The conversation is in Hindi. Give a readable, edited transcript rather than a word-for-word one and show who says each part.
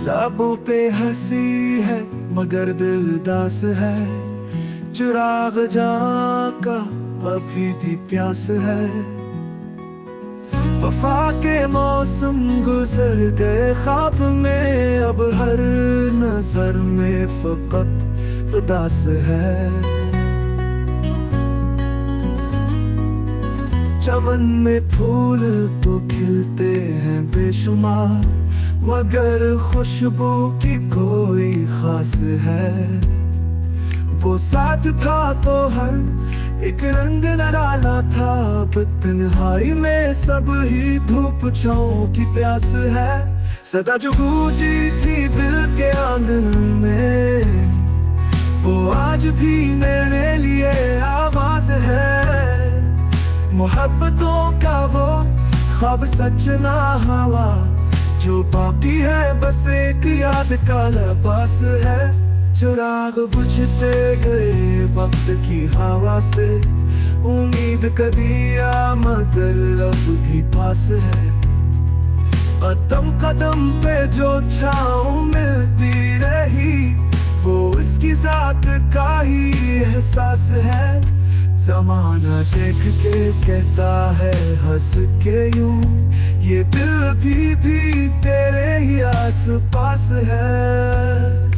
Speaker 1: लबों पे हंसी है मगर दिल दास है, चिराग जहाँ का अभी भी प्यास है। वफा के मौसम गुजर गए ख्वाब में, अब हर नजर में फकत उदास है। चमन में फूल तो खिलते हैं बेशुमार, मगर खुशबू की कोई खास है। वो साथ था तो हर एक रंग निराला था, अब तन्हाई में सब ही धूप छाँव की प्यास है। सदा जो गूंजी थी दिल के आंगन में, वो आज भी मेरे लिए आवाज है। मोहब्बतों का वो ख्वाब सच ना हवा, जो बाकी है बस एक याद का लिबास है। चिराग बुझते गए वक्त की हवा से, उम्मीद कदिया मगर अब भी पास है। कदम कदम पे जो छाँव मिलती रही, वो उसकी जात का ही एहसास है। ज़माना देख के कहता है हंस के यूं, ये दिल भी तेरे ही आस पास है।